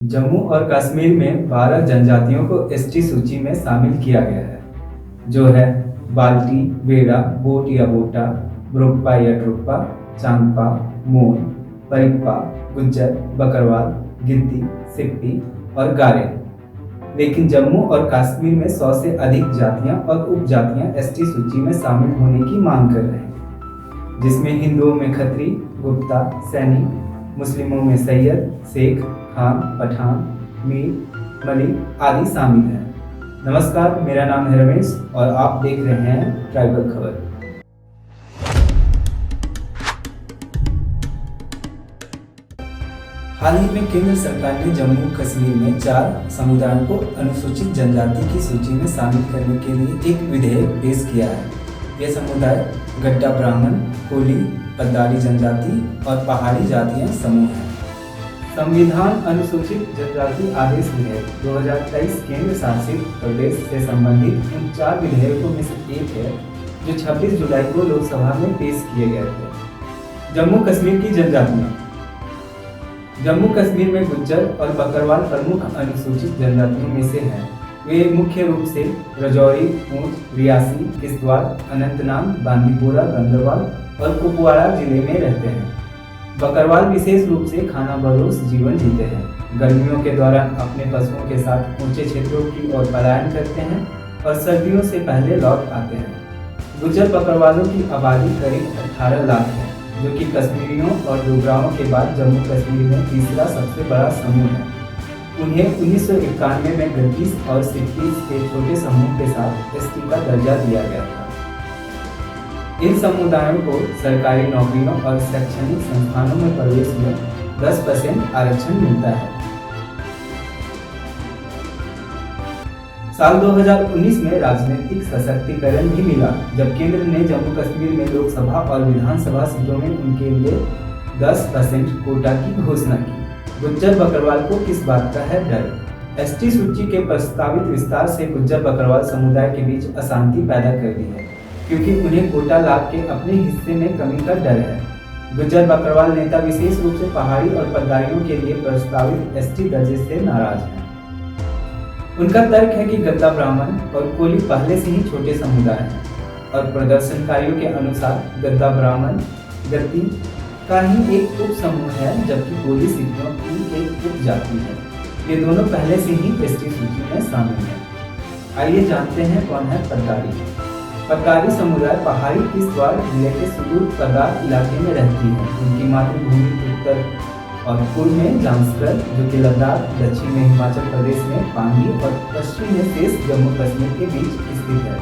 जम्मू और कश्मीर में 12 जनजातियों को एसटी सूची में शामिल किया गया है, जो है बाल्टी, बेड़ा, बोट या बोटा, ब्रोकपा या ट्रुप्पा, चांगपा, मोन, परिप्पा, गुज्जर, बकरवाल, गिद्दी, सिप्पी और गारे। लेकिन जम्मू और कश्मीर में 100 से अधिक जातियां और उपजातियां एसटी सूची में शामिल होने की मांग कर रहे हैं, जिसमें हिंदुओं में खत्री, गुप्ता, सैनी, मुस्लिमों में सैयद, शेख, खान, पठान, मीर, मलिक आदि शामिल हैं। नमस्कार, मेरा नाम है रमेश और आप देख रहे हैं ट्राइबल खबर। हाल ही में केंद्र सरकार ने जम्मू कश्मीर में 4 समुदायों को अनुसूचित जनजाति की सूची में शामिल करने के लिए एक विधेयक पेश किया है। ये समुदाय गड्डा ब्राह्मण, कोली, पद्दारी जनजाति और पहाड़ी जातियां समूह हैं। संविधान अनुसूचित जनजाति आदेश विधेयक 2023 केंद्र शासित प्रदेश से संबंधित उन 4 विधेयकों में से एक है, जो 26 जुलाई को लोकसभा में पेश किए गए थे। जम्मू कश्मीर की जनजातियां। जम्मू कश्मीर में गुज्जर और बकरवाल प्रमुख अनुसूचित जनजातियों में से हैं। वे मुख्य रूप से राजौरी, पूंछ, रियासी, किश्तवाड़, अनंतनाग, बांदीपोरा, गंदरबाल और कुपवाड़ा जिले में रहते हैं। बकरवाल विशेष रूप से खाना बदोश जीवन जीते हैं। गर्मियों के दौरान अपने पशुओं के साथ ऊंचे क्षेत्रों की ओर पलायन करते हैं और सर्दियों से पहले लौट आते हैं। गुज्जर बकरवालों की आबादी करीब 18 लाख है, जो कि कश्मीरियों और डोगराओं के बाद जम्मू कश्मीर में तीसरा सबसे बड़ा समूह है। उन्हें 1991 में गद्दीस और सिक्कीस के छोटे समूह के साथ एसटी का दर्जा दिया गया था। इन समुदायों को सरकारी नौकरियों और शैक्षणिक संस्थानों में प्रवेश में 10% आरक्षण मिलता है। साल 2019 में राजनीतिक सशक्तिकरण भी मिला, जब केंद्र ने जम्मू कश्मीर में लोकसभा और विधानसभा सीटों में उनके लिए 10% कोटा की घोषणा की। गुज्जर बकरवाल को किस बात का है डर? एसटी सूची के प्रस्तावित विस्तार से गुज्जर बकरवाल समुदाय के बीच अशांति पैदा कर दी है, क्योंकि उन्हें कोटा लाभ के अपने हिस्से में कमी का डर है। गुज्जर बकरवाल नेता विशेष रूप से पहाड़ी और पद्दारियों के लिए प्रस्तावित एसटी दर्जे से नाराज हैं। उनका तर्क है कि गद्दा ब्राह्मण और कोली पहले से ही छोटे समुदाय हैं और प्रदर्शनकारियों के अनुसार गद्दा ब्राह्मण गद्दी का ही एक उप समूह है, जबकि कोली सिखों की एक उपजाति है। ये दोनों पहले से ही एसटी सूची में शामिल हैं। आइए जानते हैं कौन है पद्दारी। पद्दारी समुदाय पहाड़ी किश्तवाड़ जिले के सुदूर पद्दार इलाके में रहती है। उनकी मातृभूमि उत्तर और पूर्व में जांस्कर, जो कि लद्दाख, दक्षिण में हिमाचल प्रदेश में पांगी और पश्चिम में शेष जम्मू कश्मीर के बीच स्थित है।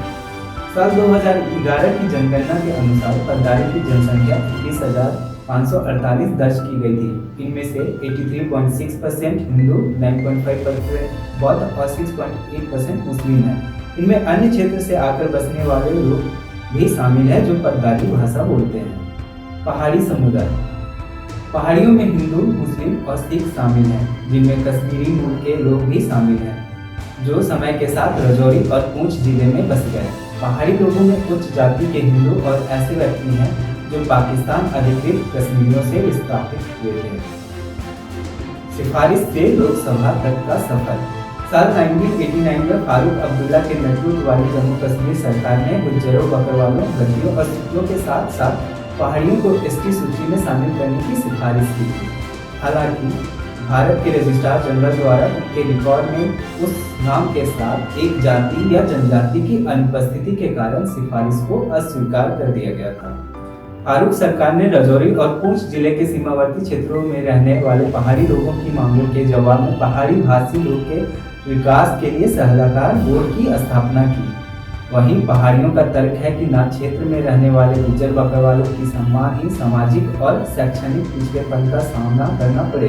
साल 2011 की जनगणना के अनुसार पद्दारी की जनसंख्या 21,548 दर्ज की गई थी। इनमें से 83.6% हिंदू, 9.5% बौद्ध और 6.8% मुस्लिम है। इनमें अन्य क्षेत्र से आकर बसने वाले लोग भी शामिल हैं, जो पद्दारी भाषा बोलते हैं। पहाड़ी समुदाय। पहाड़ियों में हिंदू, मुस्लिम और सिख शामिल हैं, जिनमें कश्मीरी मूल के लोग भी शामिल हैं, जो समय के साथ राजौरी और पूंछ जिले में बस गए। पहाड़ी लोगों में उच्च जाति के हिंदू और ऐसे व्यक्ति हैं जो पाकिस्तान अधिकृत कश्मीरियों से विस्थापित हुए थे। सिफारिश से लोकसभा तक का सफर। साल 1989 में फारूक अब्दुल्ला के नेतृत्व वाली जम्मू कश्मीर सरकार ने गुज्जरों, बकरवालों, गद्दियों और सिखों के साथ साथ पहाड़ियों को एसटी सूची में शामिल करने की सिफारिश की थी। हालांकि भारत के रजिस्ट्रार जनरल द्वारा उनके रिकॉर्ड में उस नाम के साथ एक जाति या जनजाति की अनुपस्थिति के कारण सिफारिश को अस्वीकार कर दिया गया था। फारूक सरकार ने राजौरी और पूंछ जिले के सीमावर्ती क्षेत्रों में रहने वाले पहाड़ी लोगों की मांगों के जवाब में पहाड़ी भाषी लोग के विकास के लिए सलाहकार बोर्ड की स्थापना की। वहीं पहाड़ियों का तर्क है कि न क्षेत्र में रहने वाले गुज्जर बकरवालों की समान ही सामाजिक और शैक्षणिक पिछड़ेपन का सामना करना पड़े।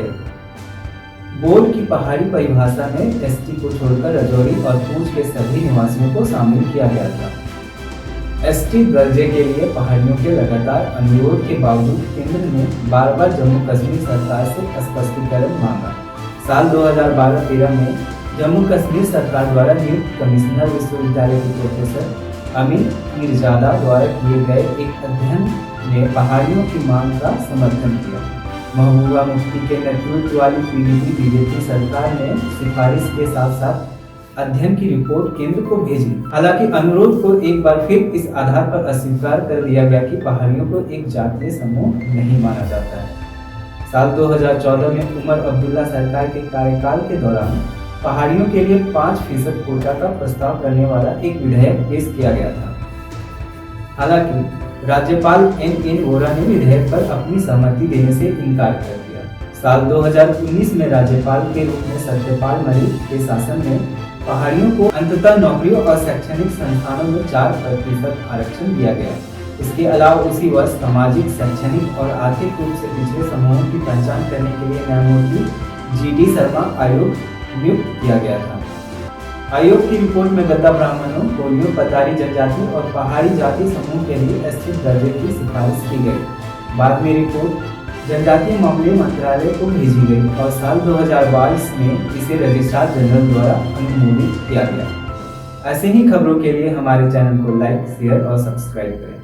बोर्ड की पहाड़ी परिभाषा में एसटी को छोड़कर राजौरी और पूंछ के सभी निवासियों को शामिल किया गया था। एसटी दर्जे के लिए पहाड़ियों के लगातार अनुरोध के बावजूद केंद्र ने बार बार जम्मू कश्मीर सरकार से स्पष्टीकरण मांगा। साल 2012-13 में जम्मू कश्मीर सरकार द्वारा नियुक्त कमिश्नर विश्वविद्यालय के प्रोफेसर अमीन मीरजादा द्वारा किए गए एक अध्ययन ने पहाड़ियों की मांग का समर्थन किया। महबूबा मुफ्ती के नेतृत्व वाली पीडीपी बीजेपी सरकार ने सिफारिश के साथ साथ अध्ययन की रिपोर्ट केंद्र को भेजी। हालांकि अनुरोध को एक बार फिर इस आधार पर अस्वीकार कर दिया गया कि पहाड़ियों को एक जातीय समूह नहीं माना जाता है। साल 2014 में उमर अब्दुल्ला सरकार के कार्यकाल के दौरान पहाड़ियों के लिए 5% कोटा का प्रस्ताव करने वाला एक विधेयक पेश किया गया था। हालांकि राज्यपाल एन वोरा ने विधेयक पर अपनी सहमति देने से इनकार कर दिया। साल 2019 में राज्यपाल के रूप में सत्यपाल मलिक के शासन में पहाड़ियों को अंततः नौकरियों और शैक्षणिक संस्थानों में 4% आरक्षण दिया गया। इसके अलावा उसी वर्ष सामाजिक, शैक्षणिक और आर्थिक रूप से पिछड़े समूहों की पहचान करने के लिए न्यायमूर्ति GD शर्मा आयोग नियुक्त किया गया था। आयोग की रिपोर्ट में गद्दा ब्राह्मणों, कोलियों, पतारी जनजाति और पहाड़ी जाति समूह के लिए एसटी दर्जे की सिफारिश की गई। बाद में रिपोर्ट जनजातीय मामले मंत्रालय को भेजी गई और साल 2022 में इसे रजिस्ट्रार जनरल द्वारा अनुमोदित किया गया। ऐसे ही खबरों के लिए हमारे चैनल को लाइक, शेयर और सब्सक्राइब करें।